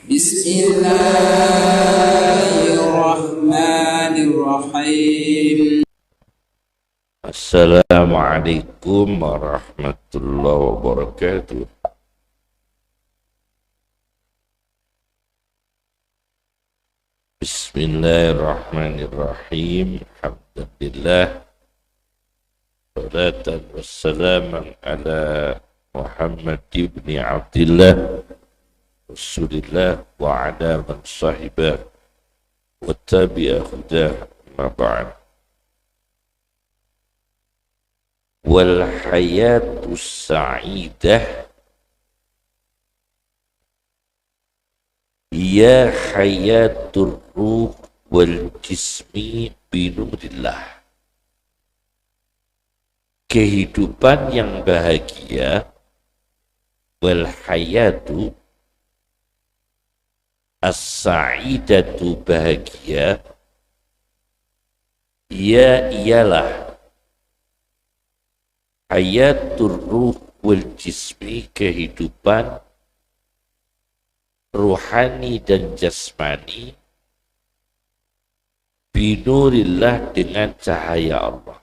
Bismillahirrahmanirrahim. Assalamualaikum warahmatullahi wabarakatuh. Bismillahirrahmanirrahim. Alhamdulillah. Salatan wassalaman ala Muhammad ibn Abdillah Rasulillah wa ala man sahibah wa tabi'a hudah ma ba'd. Wal hayatus sa'idah ya hayatur ruh wal jismi binurillah. Kehidupan yang bahagia, wal hayatu as-sa'idatu bahagia, ya ialah hayatur ruh wal jismi, kehidupan ruhani dan jasmani, binurillah, dengan cahaya Allah.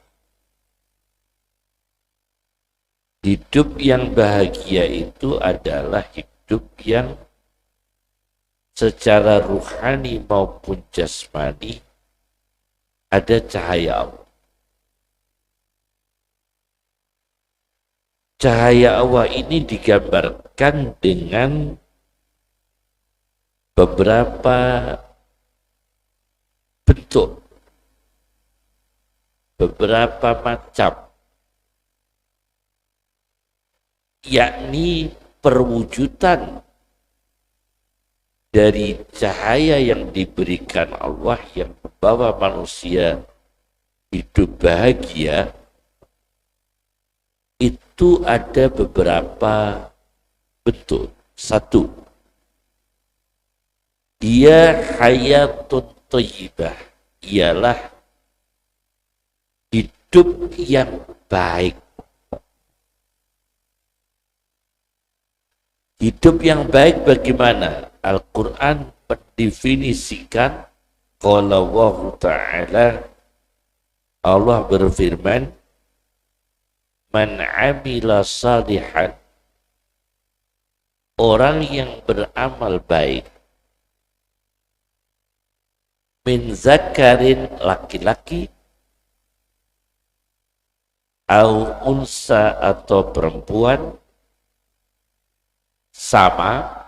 Hidup yang bahagia itu adalah hidup yang secara ruhani maupun jasmani ada cahaya Allah. Cahaya Allah ini digambarkan dengan beberapa bentuk, beberapa macam, yakni perwujudan dari cahaya yang diberikan Allah yang membawa manusia hidup bahagia. Itu ada beberapa bentuk. Satu, dia hayatun thayyibah, ialah hidup yang baik. Hidup yang baik bagaimana? Al-Quran mendefinisikan, qala Allah Ta'ala, Allah berfirman, man amila salihan, orang yang beramal baik, min zakarin, laki-laki, au unsa, atau perempuan, sama,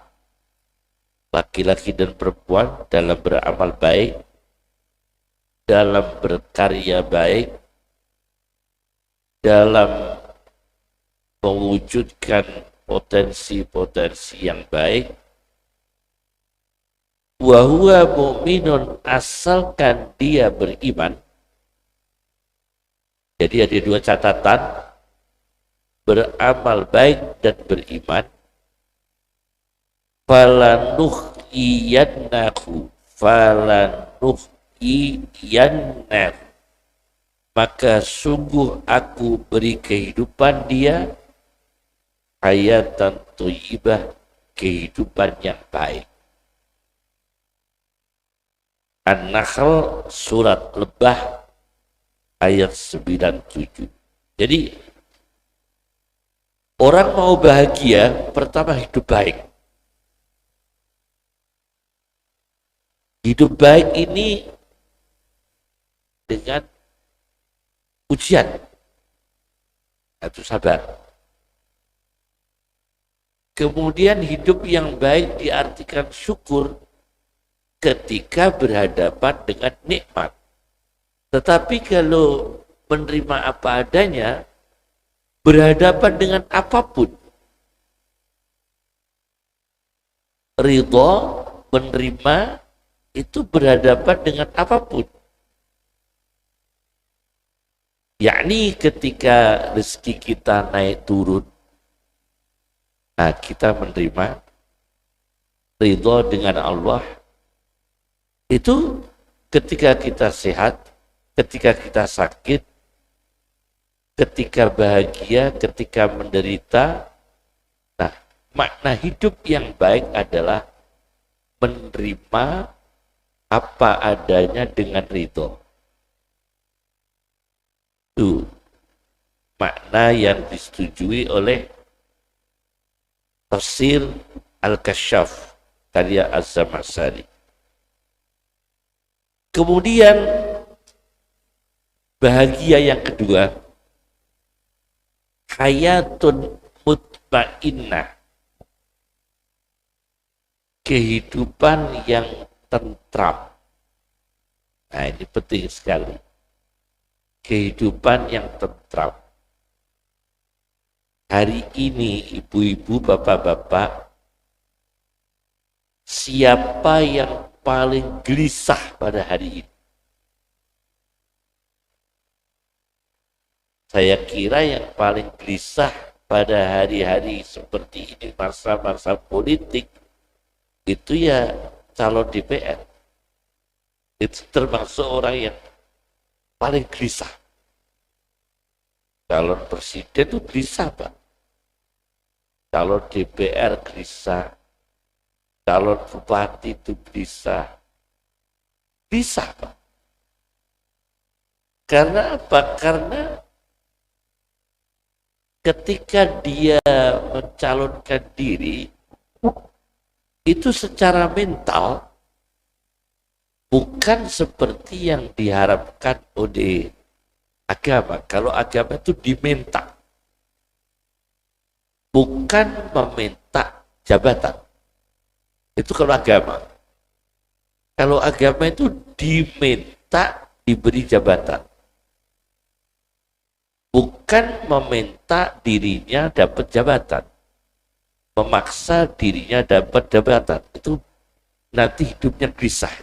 laki-laki dan perempuan dalam beramal baik, dalam berkarya baik, dalam mewujudkan potensi-potensi yang baik. Wa huwa mu'minun, asalkan dia beriman. Jadi ada dua catatan, beramal baik dan beriman. Falanuhyiyannahu, maka sungguh aku beri kehidupan dia, hayatan thayyibah, kehidupan yang baik. An-Nahl surat Lebah ayat 97. Jadi orang mau bahagia, pertama hidup baik. Hidup baik ini dengan ujian, atau sabar. Kemudian hidup yang baik diartikan syukur ketika berhadapan dengan nikmat. Tetapi kalau menerima apa adanya, berhadapan dengan apapun, ridho, menerima, itu berhadapan dengan apapun. Yakni ketika rezeki kita naik turun, nah kita menerima, ridho dengan Allah. Itu ketika kita sehat, ketika kita sakit, ketika bahagia, ketika menderita. Nah, makna hidup yang baik adalah menerima apa adanya dengan ridho. Itu makna yang disetujui oleh tafsir Al-Kasyaf karya Az-Zamakhsyari. Kemudian bahagia yang kedua, hayatun mutmainnah, kehidupan yang tentram. Nah, ini penting sekali. Kehidupan yang tentram. Hari ini, ibu-ibu, bapak-bapak, siapa yang paling gelisah pada hari ini? Saya kira yang paling gelisah pada hari-hari seperti ini, masa-masa politik, itu ya calon DPR. Itu termasuk orang yang paling gelisah. Calon presiden itu gelisah, Pak. Calon DPR gelisah. Calon bupati itu gelisah. Gelisah, Pak. Karena apa? Karena ketika dia mencalonkan diri, itu secara mental bukan seperti yang diharapkan oleh agama. Kalau agama itu diminta, bukan meminta jabatan. Itu kalau agama. Kalau agama itu diminta diberi jabatan, bukan meminta dirinya dapat jabatan, memaksa dirinya dapat jabatan. Itu nanti hidupnya gelisah.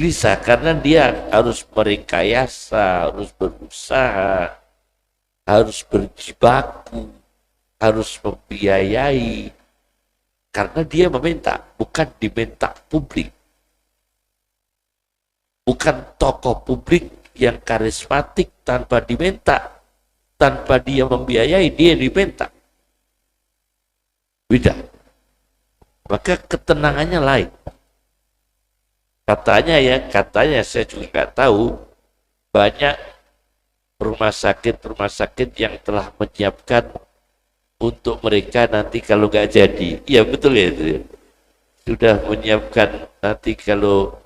Gelisah karena dia harus merekayasa, harus berusaha, harus berjibaku, harus membiayai. Karena dia meminta, bukan diminta publik. Bukan tokoh publik yang karismatik tanpa diminta, tanpa dia membiayai, dia diminta. Beda. Maka ketenangannya lain. Katanya saya juga nggak tahu, banyak rumah sakit yang telah menyiapkan untuk mereka nanti kalau nggak jadi. Iya betul ya itu. Sudah menyiapkan nanti kalau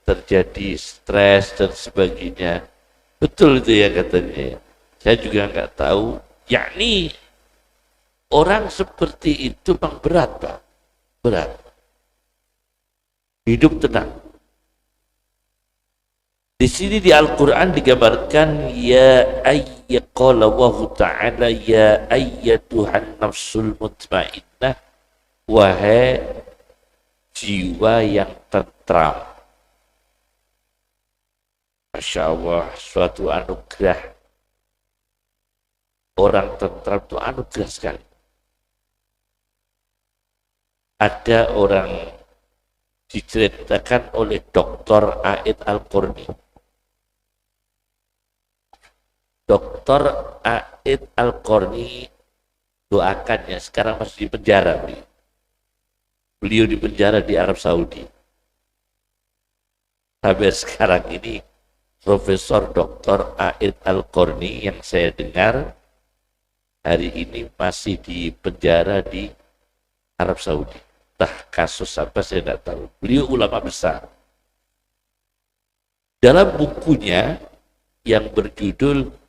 terjadi stres dan sebagainya. Betul itu ya katanya. Saya juga nggak tahu. Yakni orang seperti itu memang berat, Pak. Berat. Hidup tenang. Di sini di Al-Quran digambarkan ya ayyaqala Allahu ta'ala ya ayyatuhan nafsul mutmainnah, wahai jiwa yang tentram. Masya Allah, suatu anugerah. Orang tentram itu anugerah sekali. Ada orang diceritakan oleh Dr. Aid Al-Qarni. Dr. Aid Al-Qarni, doakan ya, sekarang masih di penjara. Beliau di penjara di Arab Saudi. Sampai sekarang ini Profesor Dr. Aid Al-Qarni yang saya dengar hari ini masih di penjara di Arab Saudi. Entah kasus apa saya tidak tahu. Beliau ulama besar. Dalam bukunya yang berjudul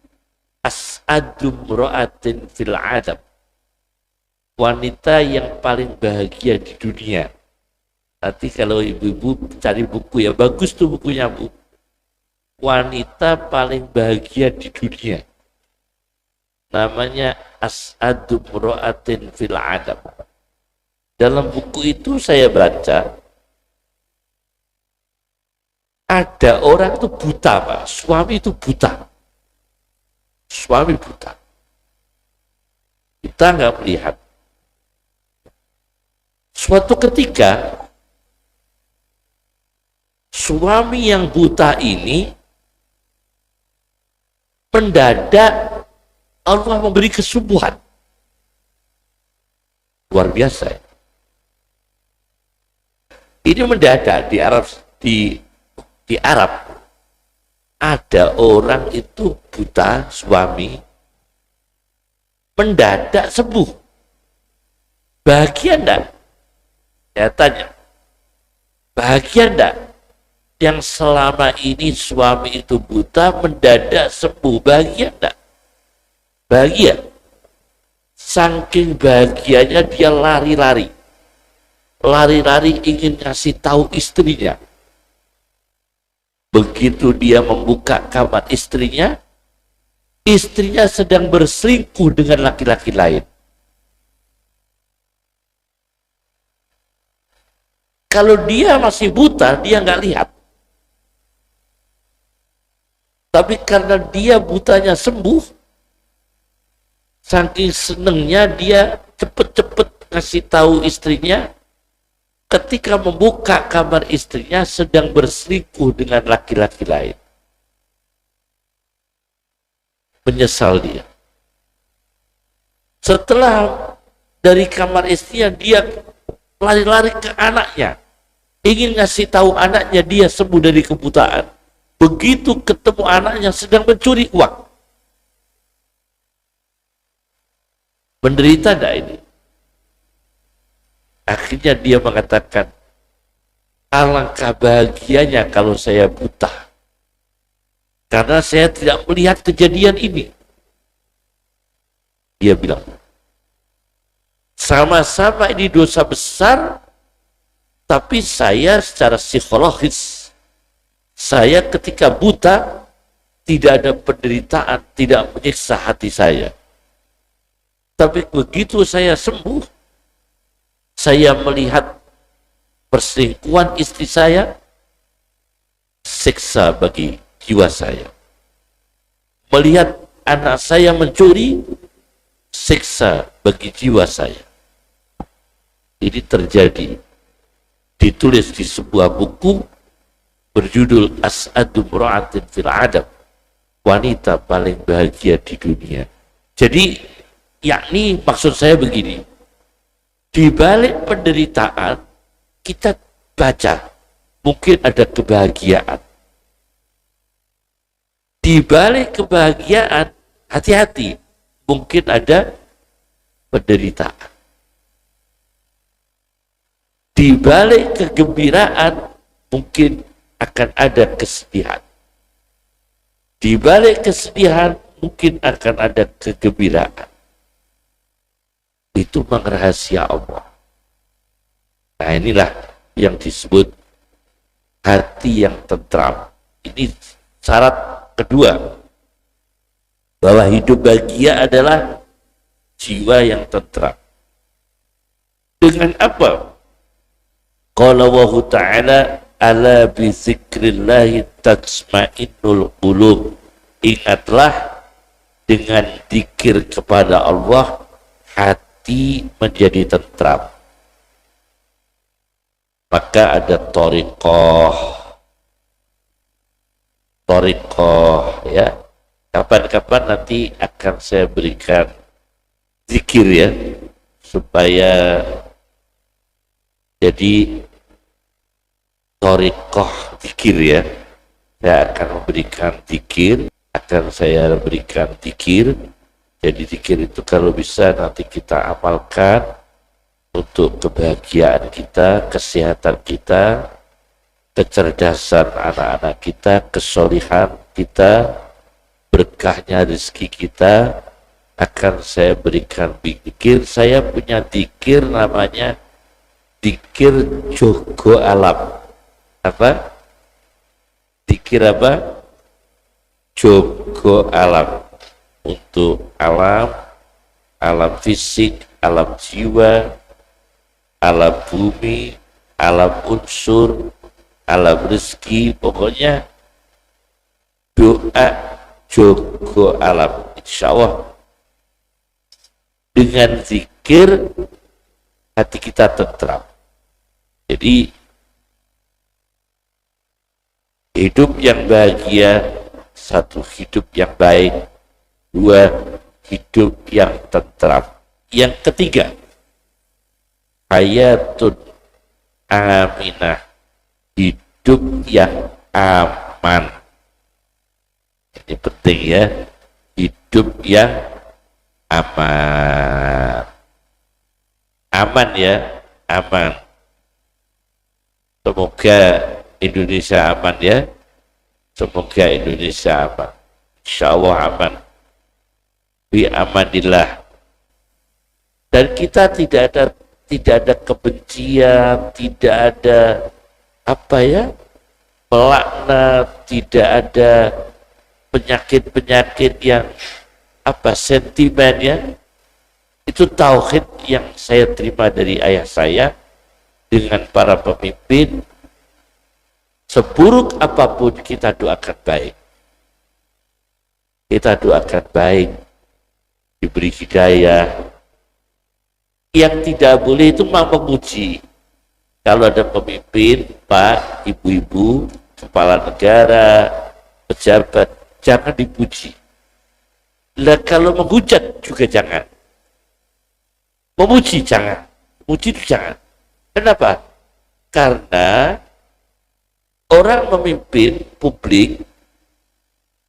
As'adum Ro'atin fil Adam, wanita yang paling bahagia di dunia. Nanti kalau ibu-ibu cari buku ya, bagus tuh bukunya, Bu. Wanita paling bahagia di dunia. Namanya As'adum Ro'atin fil Adam. Dalam buku itu saya baca, ada orang itu buta, Pak. Suami itu buta. Suami buta. Kita nggak melihat. Suatu ketika, suami yang buta ini mendadak Allah memberi kesembuhan. Luar biasa ya. Ini mendadak di Arab ada orang itu buta, suami mendadak sembuh. Bahagia enggak? Saya tanya, bahagia enggak? Yang selama ini suami itu buta mendadak sembuh, bahagia enggak? Bahagia. Saking bahagianya dia lari-lari ingin ngasih tahu istrinya. Begitu dia membuka kamar istrinya sedang berselingkuh dengan laki-laki lain. Kalau dia masih buta, dia nggak lihat. Tapi karena dia butanya sembuh, saking senengnya dia cepet-cepet ngasih tahu istrinya, ketika membuka kamar istrinya sedang berselingkuh dengan laki-laki lain. Menyesal dia. Setelah dari kamar istrinya, dia lari-lari ke anaknya, ingin ngasih tahu anaknya dia sembuh dari kebutaan. Begitu ketemu anaknya sedang mencuri uang. Menderita enggak ini? Akhirnya dia mengatakan, alangkah bahagianya kalau saya buta, karena saya tidak melihat kejadian ini. Dia bilang, sama-sama ini dosa besar, tapi saya secara psikologis, saya ketika buta tidak ada penderitaan, tidak menyiksa hati saya. Tapi begitu saya sembuh, saya melihat perselingkuhan istri saya, siksa bagi jiwa saya. Melihat anak saya mencuri, siksa bagi jiwa saya. Ini terjadi, ditulis di sebuah buku berjudul As'adu Mura'atin fil Adab, wanita paling bahagia di dunia. Jadi, yakni maksud saya begini, di balik penderitaan kita baca mungkin ada kebahagiaan. Di balik kebahagiaan hati-hati, mungkin ada penderitaan. Di balik kegembiraan mungkin akan ada kesedihan. Di balik kesedihan mungkin akan ada kegembiraan. Itu memang rahasia Allah. Nah, inilah yang disebut hati yang tentram. Ini syarat kedua, bahwa hidup bahagia adalah jiwa yang tentram. Dengan apa? Qala Allah Ta'ala, ala bi dzikrillahi tatma'innul qulub. Ingatlah, dengan zikir kepada Allah hati menjadi tentram. Maka ada thariqah ya. Kapan-kapan nanti akan saya berikan zikir ya, supaya jadi thariqah zikir ya. Saya akan memberikan zikir, Jadi zikir itu kalau bisa nanti kita amalkan untuk kebahagiaan kita, kesehatan kita, kecerdasan anak-anak kita, kesolihan kita, berkahnya rezeki kita, akan saya berikan zikir. Saya punya zikir namanya zikir jogo alam. Apa? Zikir apa? Jogo alam. Untuk alam fisik, alam jiwa, alam bumi, alam unsur, alam rezeki, pokoknya doa jogo alam. Insya Allah dengan zikir hati kita tentram. Jadi hidup yang bahagia, satu hidup yang baik, dua hidup yang tentram. Yang ketiga, hayatun aminah, hidup yang aman. Ini penting ya, hidup yang aman. Aman ya, aman. Semoga Indonesia aman ya. Semoga Indonesia aman. Insya Allah aman. Bi amanillah. Dan kita tidak ada kebencian, tidak ada apa ya, pelaknat, tidak ada penyakit-penyakit yang apa sentimen ya. Itu tauhid yang saya terima dari ayah saya dengan para pemimpin. Seburuk apapun kita doakan baik. Kita doakan baik, diberi hidayah. Yang tidak boleh itu mau memuji. Kalau ada pemimpin, Pak, Ibu-ibu, kepala negara, pejabat, jangan dipuji. Lah kalau menghujat juga jangan. Memuji jangan. Memuji itu jangan. Kenapa? Karena orang memimpin publik,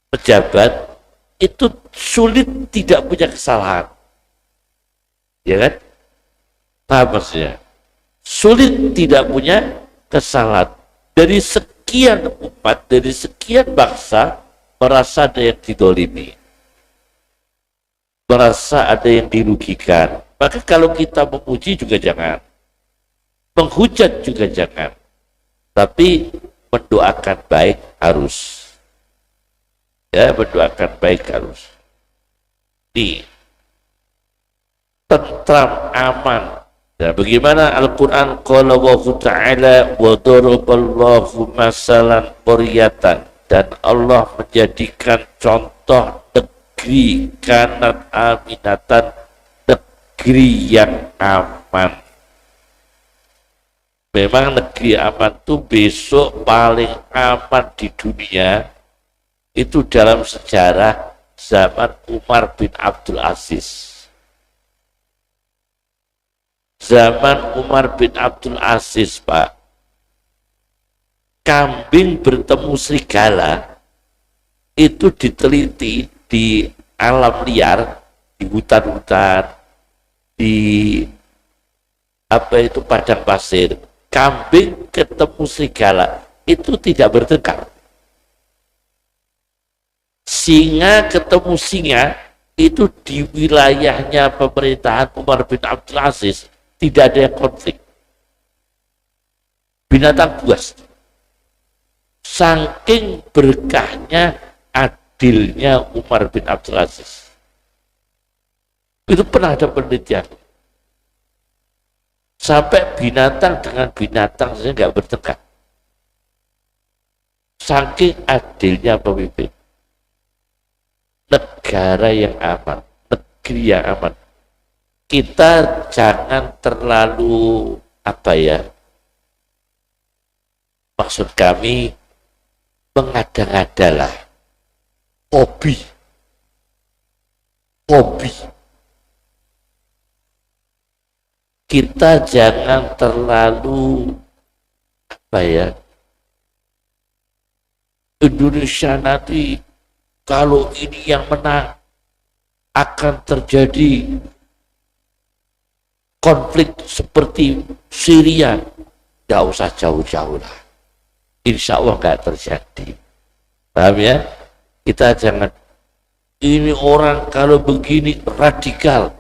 pejabat, itu sulit tidak punya kesalahan. Ya kan? Paham maksudnya? Sulit tidak punya kesalahan. Dari sekian umat, dari sekian bangsa, merasa ada yang didolimi. Merasa ada yang dirugikan. Maka kalau kita memuji juga jangan. Menghujat juga jangan. Tapi mendoakan baik harus. Ya, mendoakan baik harus. Nih, tentram, aman. Dan bagaimana Al-Quran qala wa ta'ala wa daraballahu masalan qaryatan, dan Allah menjadikan contoh negeri kanat aminatan, negeri yang aman. Memang negeri aman itu besok paling aman di dunia itu dalam sejarah zaman Umar bin Abdul Aziz. Zaman Umar bin Abdul Aziz, Pak, kambing bertemu serigala itu diteliti di alam liar, di hutan-hutan, di apa itu padang pasir. Kambing ketemu serigala itu tidak bertengkar. Singa ketemu singa itu di wilayahnya pemerintahan Umar bin Abdul Aziz tidak ada yang konflik. Binatang buas. Saking berkahnya, adilnya Umar bin Abdul Aziz. Itu pernah ada penelitian. Sampai binatang dengan binatang saja nggak bertengkar. Saking adilnya pemimpin. Negara yang aman, negeri yang aman. Kita jangan terlalu apa ya, maksud kami mengada-ngadalah, hobi kita jangan terlalu apa ya, Indonesia nanti kalau ini yang menang akan terjadi konflik seperti Syria. Tidak usah jauh-jauh lah, insya Allah nggak terjadi. Paham ya? Kita jangan, ini orang kalau begini radikal,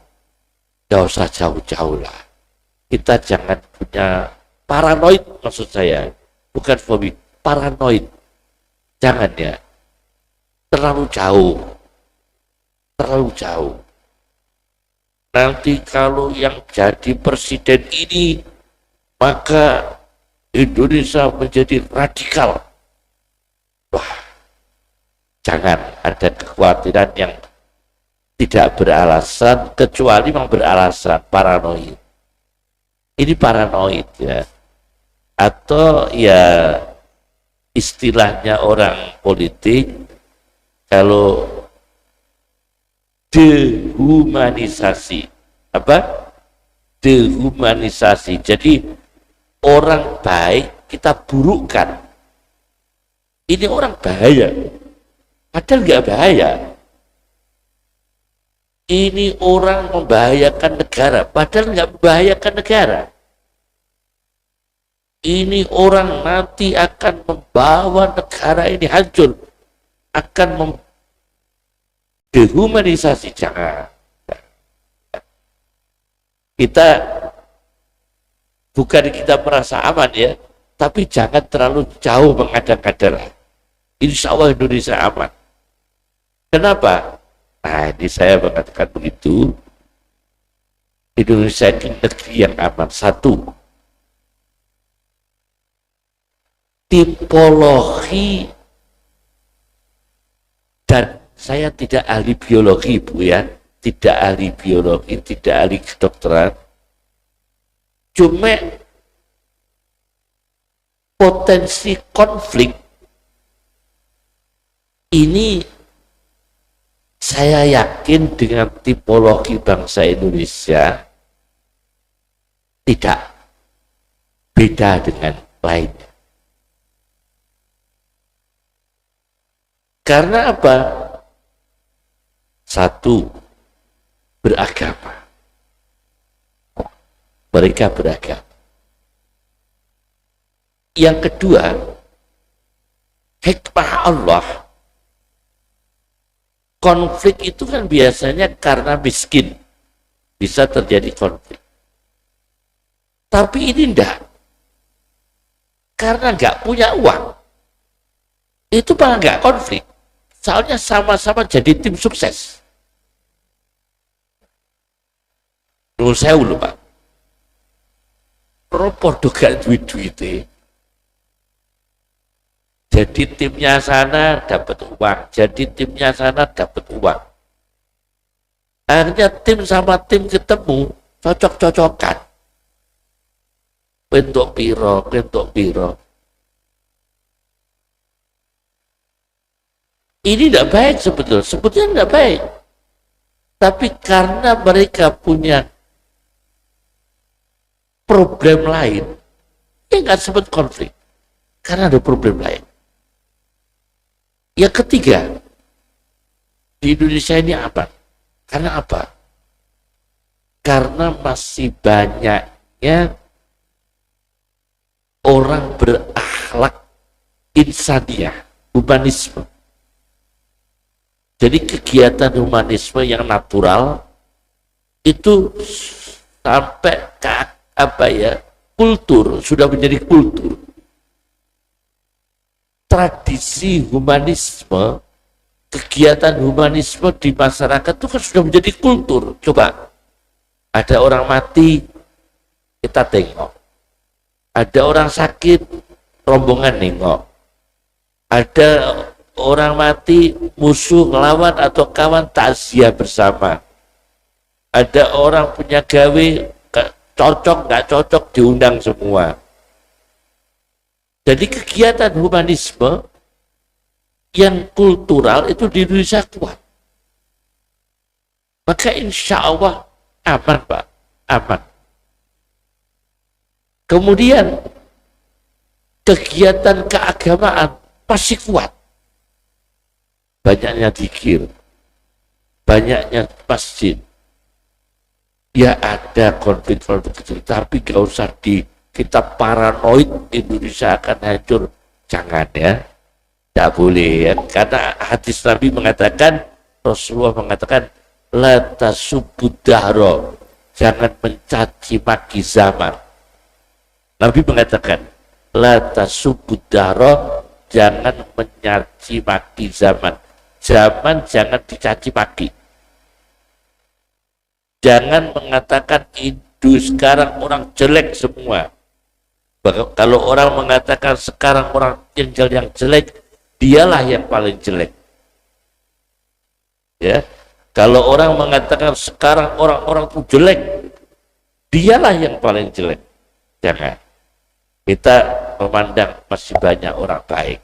tidak usah jauh-jauh lah. Kita jangan punya paranoid, maksud saya, bukan fobi, paranoid. Jangan ya, terlalu jauh. Nanti kalau yang jadi presiden ini, maka Indonesia menjadi radikal. Wah, jangan ada kekhawatiran yang tidak beralasan, kecuali memang beralasan, paranoid. Ini paranoid ya. Atau ya istilahnya orang politik, kalau dehumanisasi. Apa? Dehumanisasi. Jadi orang baik kita burukkan. Ini orang bahaya, padahal nggak bahaya. Ini orang membahayakan negara, padahal nggak membahayakan negara. Ini orang nanti akan membawa negara ini hancur, akan dehumanisasi. Jangan. Kita bukan kita merasa aman ya, tapi jangan terlalu jauh mengada-ngada. Insya Allah Indonesia aman. Kenapa? Nah, ini saya mengatakan begitu. Indonesia ini negeri yang aman. Satu, tipologi, dan saya tidak ahli biologi Bu ya, tidak ahli biologi, tidak ahli kedokteran, cuma potensi konflik ini saya yakin dengan tipologi bangsa Indonesia tidak beda dengan lainnya. Karena apa? Satu, beragama. Mereka beragama. Yang kedua, hikmah Allah. Konflik itu kan biasanya karena miskin. Bisa terjadi konflik. Tapi ini enggak. Karena enggak punya uang. Itu malah enggak konflik. Soalnya sama-sama jadi tim sukses. Menurut saya dulu Pak. Podo gak duit-duitnya. Jadi timnya sana dapat uang, jadi timnya sana dapat uang. Akhirnya tim sama tim ketemu, cocok-cocokan. Bentuk piro. Ini tidak baik sebetulnya tidak baik. Tapi karena mereka punya problem lain, ya nggak sebut konflik. Karena ada problem lain. Yang ketiga, di Indonesia ini apa? Karena apa? Karena masih banyaknya orang berakhlak insaniah, humanisme. Jadi kegiatan humanisme yang natural itu sampai ke kultur, sudah menjadi kultur. Tradisi humanisme, kegiatan humanisme di masyarakat itu kan sudah menjadi kultur. Coba, ada orang mati, kita tengok. Ada orang sakit, rombongan nengok. Ada orang mati, musuh ngelawan atau kawan takziah bersama. Ada orang punya gawe, cocok nggak cocok diundang semua. Jadi kegiatan humanisme yang kultural itu di Indonesia kuat. Maka insya Allah aman Pak, aman. Kemudian kegiatan keagamaan pasti kuat. Banyaknya zikir, banyaknya masjid. Ya ada konflik-konflik kecil, tapi gak usah kita paranoid Indonesia akan hancur. Jangan ya, tidak boleh ya. Karena hadis Nabi mengatakan, Rasulullah mengatakan, la tasubud dahro, jangan mencaci maki zaman. Nabi mengatakan, la tasubud dahro, jangan mencaci maki zaman. Zaman jangan dicaci maki. Jangan mengatakan itu sekarang orang jelek semua. Kalau orang mengatakan sekarang orang yang jelek, dialah yang paling jelek. Ya, kalau orang mengatakan sekarang orang-orang itu jelek, dialah yang paling jelek. Jangan. Kita memandang masih banyak orang baik.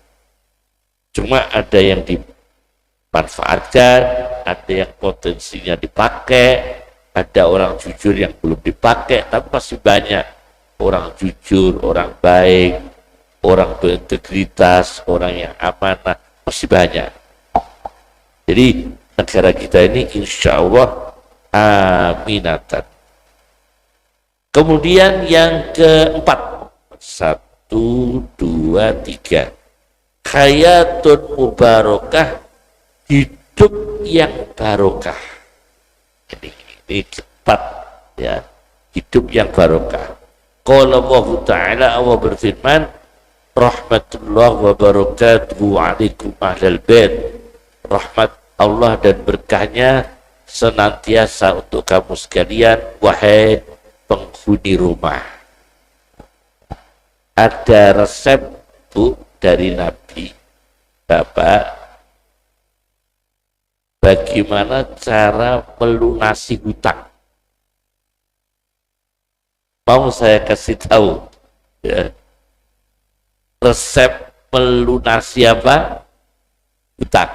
Cuma ada yang dimanfaatkan, ada yang potensinya dipakai, ada orang jujur yang belum dipakai, tapi masih banyak orang jujur, orang baik, orang berintegritas, orang yang amanah, masih banyak. Jadi negara kita ini insya Allah aminatan. Kemudian yang keempat, 1, 2, 3, hayatun mubarakah, hidup yang barokah. Ini keempat ya, hidup yang barokah. Qala Allah Ta'ala, Allah berfirman, rahmatullah wa barakatuhu alaikum ahlal bait, rahmat Allah dan berkahnya senantiasa untuk kamu sekalian, wahai penghuni rumah. Ada resep Bu dari Nabi, Bapak, bagaimana cara melunasi hutang. Mau saya kasih tahu ya, resep melunasi apa? Hutang.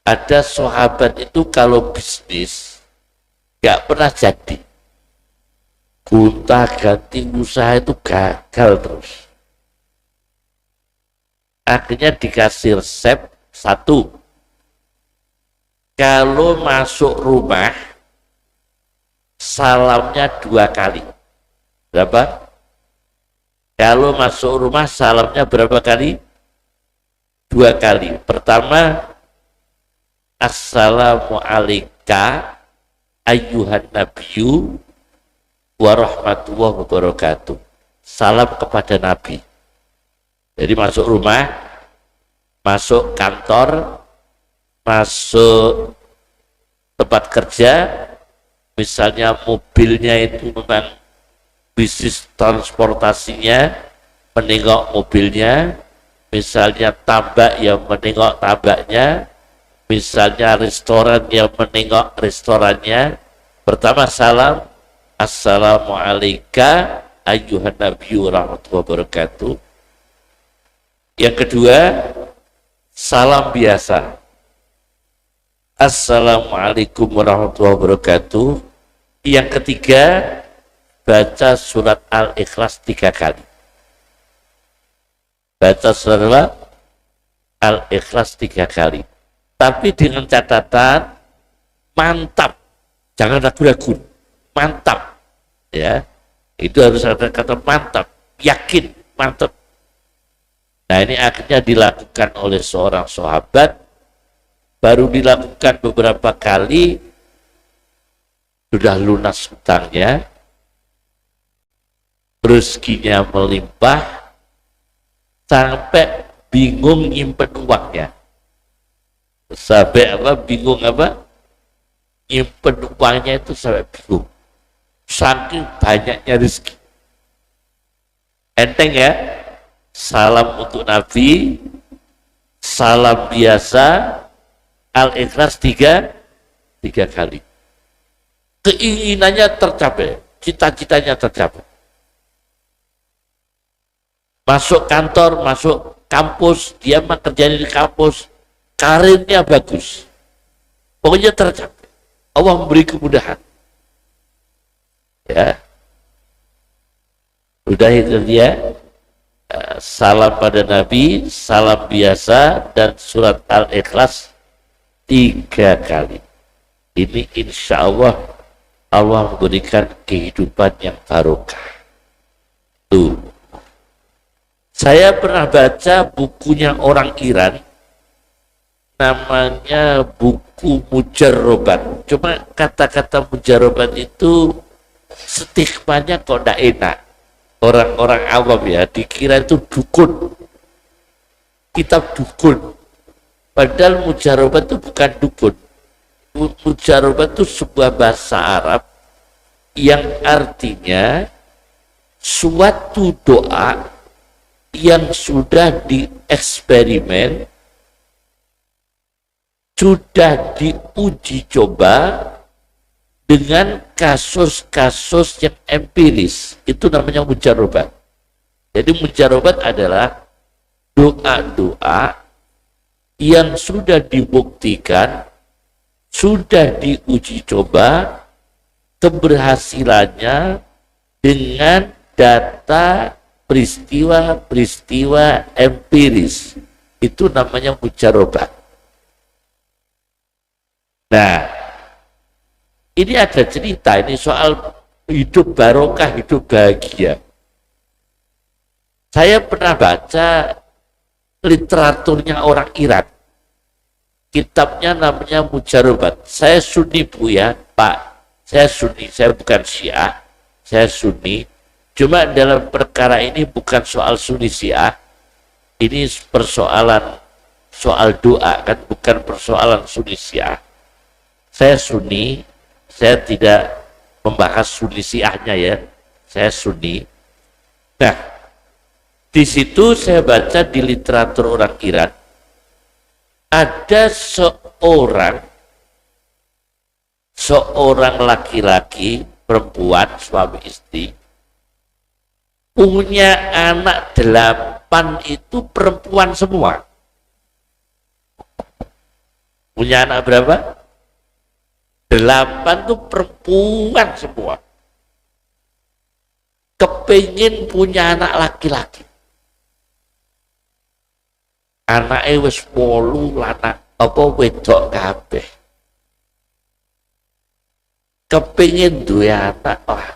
Ada sahabat itu kalau bisnis gak pernah jadi, gonta ganti usaha itu gagal terus. Akhirnya dikasih resep, 1, kalau masuk rumah salamnya 2 kali. Berapa? Kalau masuk rumah salamnya berapa kali? 2 kali. Pertama, assalamualaikum ayyuhan nabiyyu wa rahmatullahi wa barakatuh. Salam kepada Nabi. Jadi masuk rumah, masuk kantor, masuk tempat kerja, misalnya mobilnya itu memang bisnis transportasinya, menengok mobilnya, misalnya tambak yang menengok tambaknya, misalnya restoran yang menengok restorannya. Pertama salam, assalamualaikum ayyuhan nabiyyu rahmatullahi wabarakatuh. Yang kedua, salam biasa, assalamualaikum warahmatullahi wabarakatuh. Yang ketiga, baca surat Al-Ikhlas 3 kali. Baca surat Al-Ikhlas 3 kali. Tapi dengan catatan, mantap, jangan ragu-ragu, mantap, ya, itu harus ada kata mantap, yakin, mantap. Nah ini akhirnya dilakukan oleh seorang sahabat, baru dilakukan beberapa kali, sudah lunas hutangnya, rezekinya melimpah, sampai bingung nyimpen uangnya. Sampai apa? Bingung apa? Nyimpen uangnya itu sampai bingung. Saking banyaknya rezeki. Enteng ya? Salam untuk Nabi, salam biasa, Al-Ikhlas 3 kali. Keinginannya tercapai, cita-citanya tercapai. Masuk kantor, masuk kampus, dia mah kerjanya di kampus, karirnya bagus, pokoknya tercapai. Allah memberi kemudahan. Ya, udah itu dia. Salam pada Nabi, salam biasa, dan surat Al-Ikhlas 3 kali. Ini insya Allah Allah memberikan kehidupan yang barokah. Tuh, saya pernah baca bukunya orang Iran, namanya buku Mujarrobat. Cuma kata-kata Mujarrobat itu stigmanya kok tidak enak. Orang-orang awam ya dikira itu dukun, kitab dukun. Padahal Mujarrobat itu bukan dukun. Mujarrobat itu sebuah bahasa Arab yang artinya suatu doa yang sudah dieksperimen, sudah diuji coba dengan kasus-kasus yang empiris. Itu namanya mujarrobat. Jadi mujarrobat adalah doa-doa yang sudah dibuktikan, sudah diuji coba, keberhasilannya dengan data peristiwa-peristiwa empiris. Itu namanya mujarobah. Nah, ini ada cerita ini soal hidup barokah, hidup bahagia. Saya pernah baca literaturnya orang Irak. Kitabnya namanya Mujarobat. Saya Sunni Bu ya, Pak. Saya Sunni, saya bukan Syiah. Saya Sunni. Cuma dalam perkara ini bukan soal Sunni Syiah. Ini persoalan soal doa kan, bukan persoalan Sunni Syiah. Saya Sunni, saya tidak membahas Sunni Syiahnya ya. Saya Sunni. Nah, di situ saya baca di literatur orang Iran, ada seorang laki-laki, perempuan, suami istri, punya anak 8 itu perempuan semua. Punya anak berapa? 8 itu perempuan semua. Kepingin punya anak laki-laki. Anake wis 8 anak apa wedok kabeh. Kepingin duwe anak. Wah.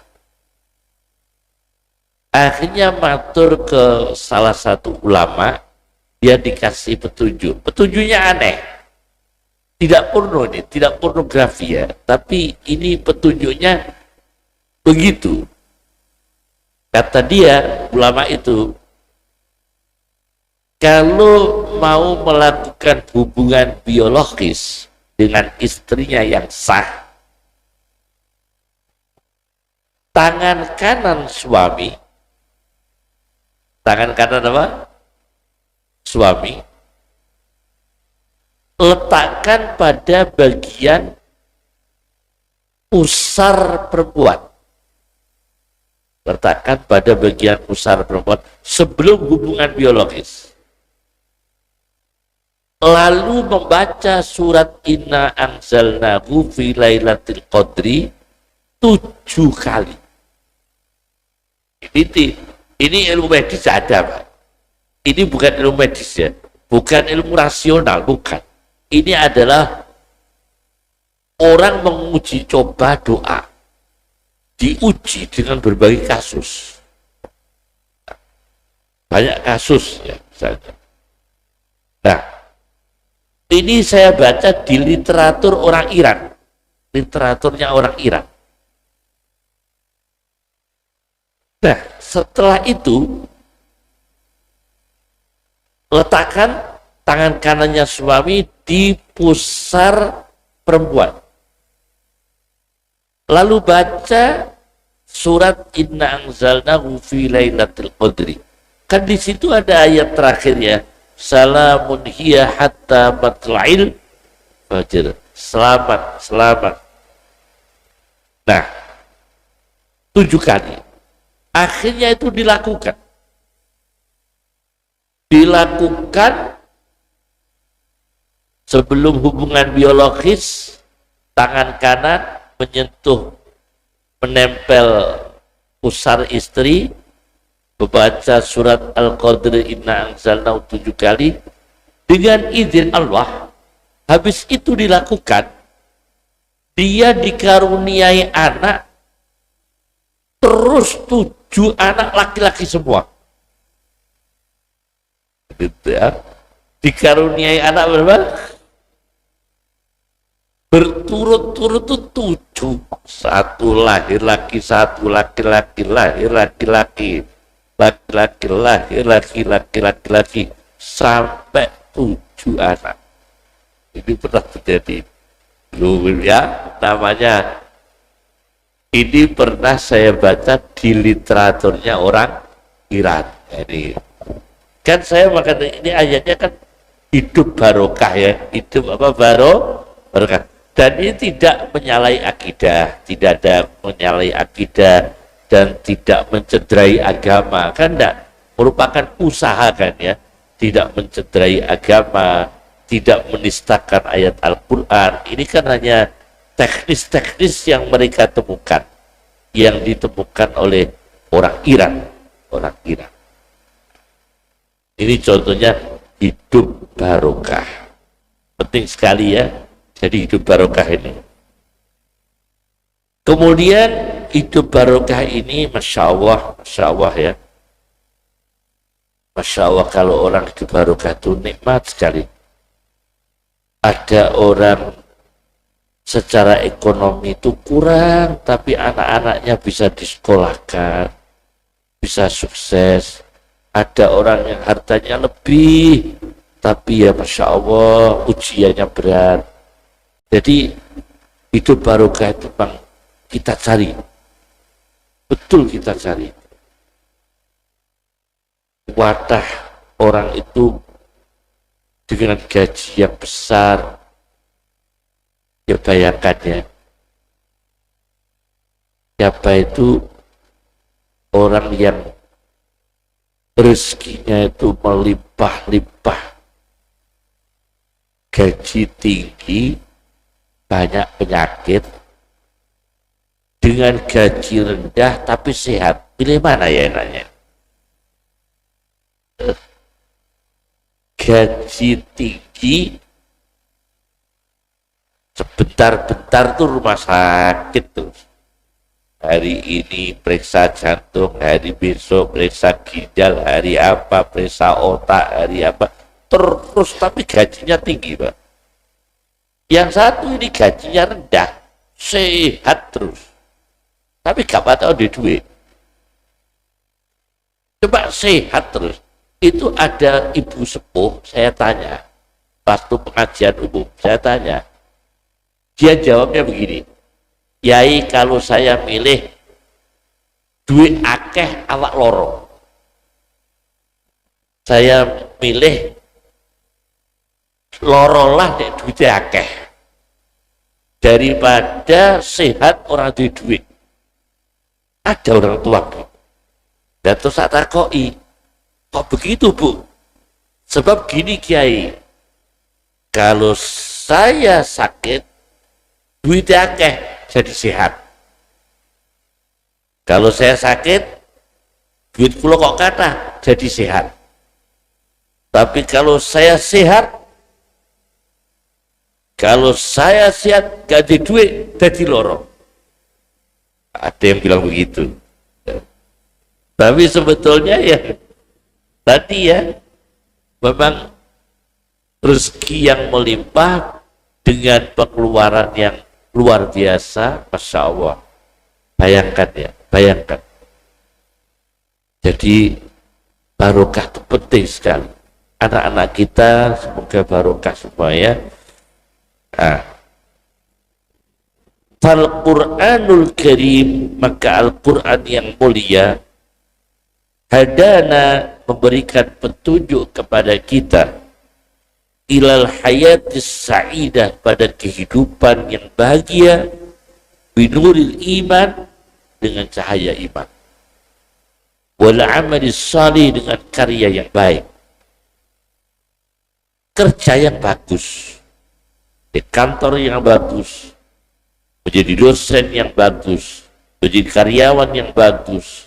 Akhirnya matur ke salah satu ulama, dia dikasih petunjuk. Petunjuknya aneh. Tidak porno ini, tidak pornografi ya, tapi ini petunjuknya begitu. Kata dia, ulama itu, kalau mau melakukan hubungan biologis dengan istrinya yang sah, tangan kanan suami, tangan kanan apa? Suami, letakkan pada bagian pusar perempuan. Letakkan pada bagian pusar perempuan sebelum hubungan biologis. Lalu membaca surat Inna anzalnahu fi lailatul qadri 7 kali. Ini ilmu medis ada, Pak. Ini bukan ilmu medis ya, bukan ilmu rasional, bukan. Ini adalah orang menguji coba doa, diuji dengan berbagai kasus, banyak kasus ya misalnya. Nah, ini saya baca di literatur orang Iran, literaturnya orang Iran. Nah, setelah itu letakkan tangan kanannya suami di pusar perempuan. Lalu baca surat Inna anzalnahu fi lailatul qadri. Kan di situ ada ayat terakhirnya, salamun hiya hatta matla'il fajr. Selamat, selamat. Nah, 7 kali. Akhirnya itu dilakukan. Sebelum hubungan biologis, tangan kanan menempel pusar istri, membaca surat Al-Qadr Inna anzalnahu 7 kali dengan izin Allah. Habis itu dilakukan, dia dikaruniai anak, terus 7 anak laki-laki semua. Gitu ya. Dikaruniai anak berapa? Berturut-turut itu 7. 1 lahir laki, 1 laki-laki, lahir laki-laki, laki-laki, lahir laki-laki, sampai 7 anak. Ini pernah terjadi. Dulu ya, namanya. Ini pernah saya baca di literaturnya orang Iran. Jadi, kan saya makan ini ayatnya kan hidup barokah ya, hidup apa barokah. Dan ini tidak menyalahi akidah, tidak ada menyalahi akidah dan tidak mencederai agama, kan enggak, merupakan usaha kan ya, tidak mencederai agama, tidak menistakan ayat Al-Quran. Ini kan hanya teknis-teknis yang mereka temukan, yang ditemukan oleh orang Iran. Orang Iran. Ini contohnya hidup barokah. Penting sekali ya, jadi hidup barokah ini. Kemudian hidup barokah ini, Masya Allah ya. Masya Allah kalau orang hidup barokah itu nikmat sekali. Ada orang secara ekonomi itu kurang, tapi anak-anaknya bisa disekolahkan, bisa sukses. Ada orang yang hartanya lebih, tapi ya Masya Allah ujiannya berat. Jadi hidup barokah itu bang, kita cari, betul kita cari. Wadah orang itu dengan gaji yang besar, ya bayangkan ya, siapa itu orang yang rezekinya itu melimpah-limpah, gaji tinggi, banyak penyakit, dengan gaji rendah tapi sehat, pilih mana ya enaknya? Gaji tinggi, sebentar-bentar tuh rumah sakit tuh. Hari ini periksa jantung, hari besok periksa ginjal, hari apa periksa otak, hari apa, terus tapi gajinya tinggi Pak. Yang satu ini gajinya rendah, sehat terus, tapi gak tahu di duit. Coba sehat terus. Itu ada ibu sepuh, saya tanya, waktu pengajian umum, saya tanya, dia jawabnya begini, Yai kalau saya milih duit akeh awak loro, saya milih loro lah dek duit akeh daripada sehat orang di duit. Ada orang tua dan terus saya takoi, kok begitu Bu? Sebab gini Kiai, kalau saya sakit duit akeh jadi sehat. Kalau saya sakit, duit kula kok kathah jadi sehat. Tapi kalau saya sehat, ganti duit jadi loro. Ada yang bilang begitu. Tapi sebetulnya ya tadi ya, memang rezeki yang melimpah dengan pengeluaran yang luar biasa, Masya Allah. Bayangkan ya, bayangkan. Jadi barokah itu penting sekali. Anak-anak kita semoga barokah semua ya. Al-Quranul Karim, maka Al-Quran yang mulia hadana, memberikan petunjuk kepada kita ilal hayatis sa'idah, pada kehidupan yang bahagia, binuril iman, dengan cahaya iman, wal amalis salih, dengan karya yang baik, kerja yang bagus, di kantor yang bagus, menjadi dosen yang bagus, menjadi karyawan yang bagus,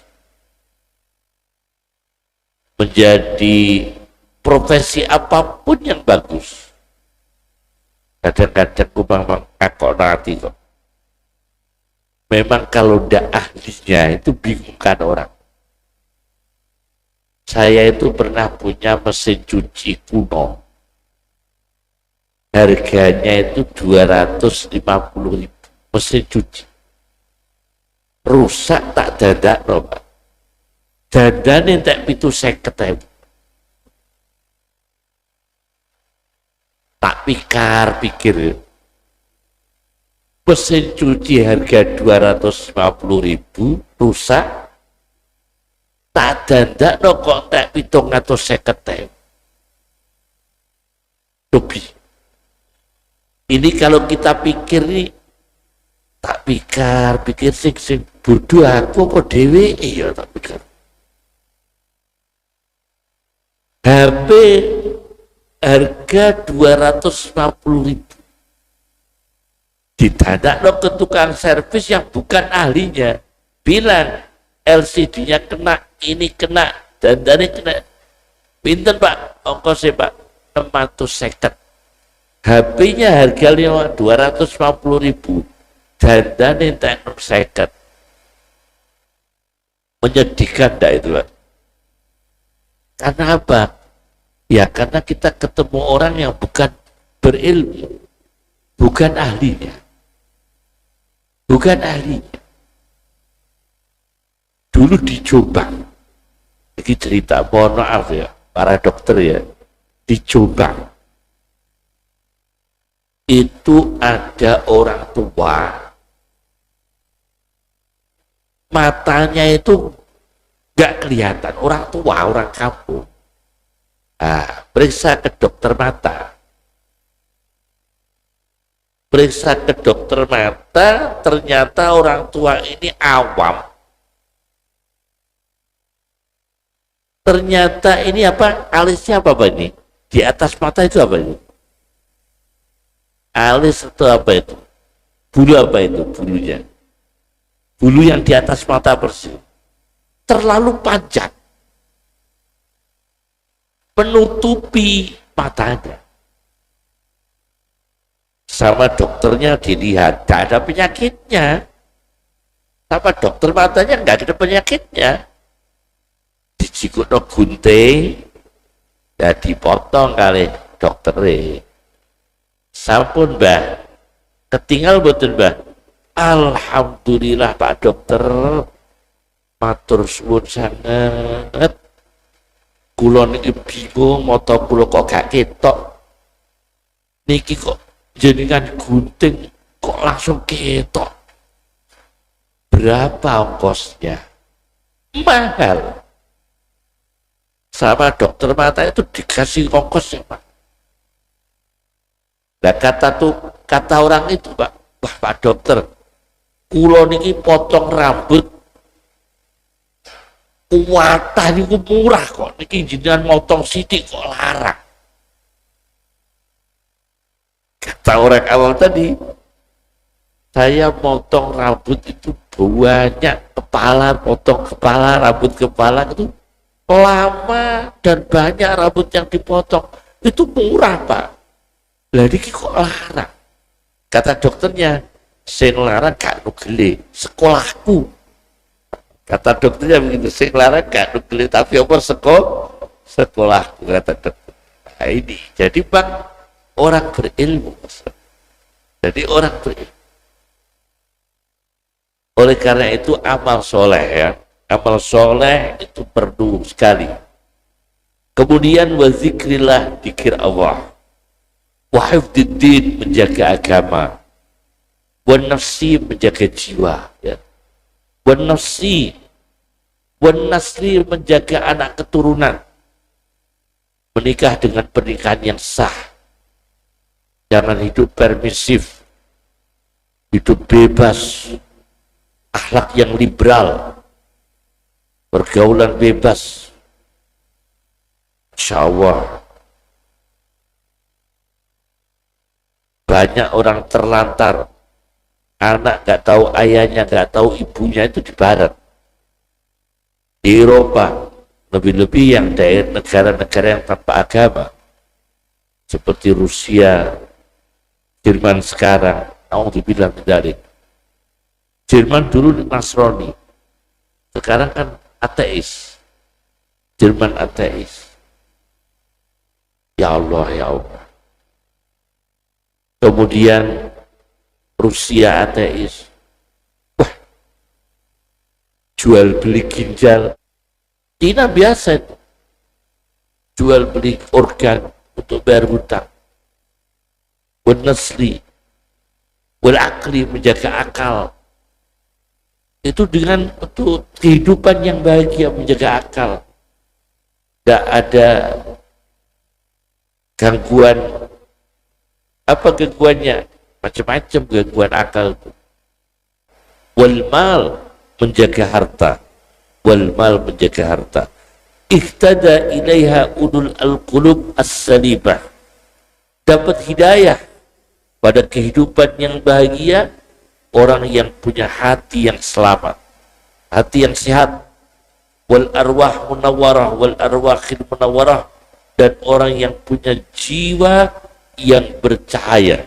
menjadi profesi apapun yang bagus. Kadang-kadang kubang mengakok nanti kok. Memang kalau ndak ahlinya itu bingungkan orang. Saya itu pernah punya mesin cuci kuno. Harganya itu 250.000 mesin cuci. Rusak tak dadak loh Pak. Dandane tak 750.000. Tak pikir mesin cuci harga 250.000 rusak, tak dandak no kok tak 750.000 lebih. Ini kalau kita pikir nih, tak pikir sing bodoh aku kok dewe ya tak pikir. HP harga 250.000, Ditandakno ke tukang servis yang bukan ahlinya, bilang LCD-nya kena, ini kena, dan dari kena. Pinten Pak, ongkosnya Pak 650. HP-nya harganya 250.000, dandane entek 650. Menyedihkan enggak itu Pak? Karena apa? Ya karena kita ketemu orang yang bukan berilmu, bukan ahlinya, bukan ahlinya. Dulu di Jombang, ini cerita, mohon maaf ya para dokter ya, di Jombang itu ada orang tua, matanya itu nggak kelihatan, orang tua, orang kampung. Nah, periksa ke dokter mata, periksa ke dokter mata, ternyata orang tua ini awam. Ternyata ini apa, alisnya apa ini? Di atas mata itu apa ini? Alis itu apa itu? Bulu apa itu? Bulunya. Bulu yang di atas mata persis. Terlalu panjang. Menutupi matanya. Sama dokternya dilihat, gak ada penyakitnya. Sama dokter matanya gak ada penyakitnya. Dijikukno gunting, ya dipotong kali dokternya. Sampun Mbah, ketinggal betul Mbah. Alhamdulillah Pak Dokter, matur suwun sangat. Kula niki bingung, mata kula kok gak ketok. Niki kok jenengan gunting kok langsung ketok. Berapa ongkosnya? Mahal. Sama dokter mata itu dikasih ongkosnya Pak. Nah kata orang itu Pak, wah Pak Dokter, kula niki potong rambut kuwatah niku murah kok, niki jenengan motong sithik kok larang. Kata orang awal tadi, saya motong rambut itu banyak, kepala, potong kepala, rambut kepala itu lama dan banyak rambut yang dipotong, itu murah Pak. Lah iki kok larang. Kata dokternya, sing larang gak nugele sekolahku. Kata dokternya begitu, sing larang gak nugele tapi apa sekolahku, kata dokter. Nah, ini jadi Bang, orang berilmu. Jadi orang berilmu. Oleh karena itu amal soleh ya, amal soleh itu perlu sekali. Kemudian wazikrillah, dzikir Allah. Wahifdiddin, menjaga agama. Wanafsi, menjaga jiwa ya. Wanafsi, wanasri, menjaga anak keturunan. Menikah dengan pernikahan yang sah. Jangan hidup permisif, hidup bebas, akhlak yang liberal, pergaulan bebas. Insya Allah banyak orang terlantar, anak gak tahu ayahnya, gak tahu ibunya, itu di barat, di Eropa, lebih-lebih yang daerah negara-negara yang tanpa agama seperti Rusia, Jerman sekarang, mau dibilang dari Jerman dulu Nasrani, sekarang kan ateis. Jerman ateis. Ya Allah, ya Allah. Kemudian Rusia ateis. Wah, jual beli ginjal. Cina biasa itu. Jual beli organ untuk bayar hutang. Wanasli, walakli, menjaga akal. Itu dengan itu kehidupan yang bahagia, menjaga akal. Tidak ada gangguan. Apa gangguannya? Macam-macam gangguan akal itu. Wal mal, menjaga harta. Wal mal, menjaga harta. Ihtada ilaiha ulul al-qulub as-salibah. Dapat hidayah pada kehidupan yang bahagia orang yang punya hati yang selamat, hati yang sehat, wal arwah munawwarah wal arwakhil munawwarah, dan orang yang punya jiwa yang bercahaya,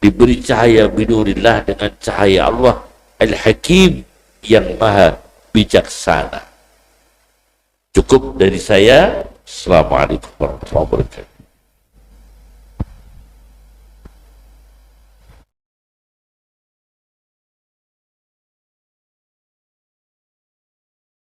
diberi cahaya binurillah, dengan cahaya Allah Al-Hakim yang maha bijaksana. Cukup dari saya. Assalamualaikum warahmatullahi wabarakatuh.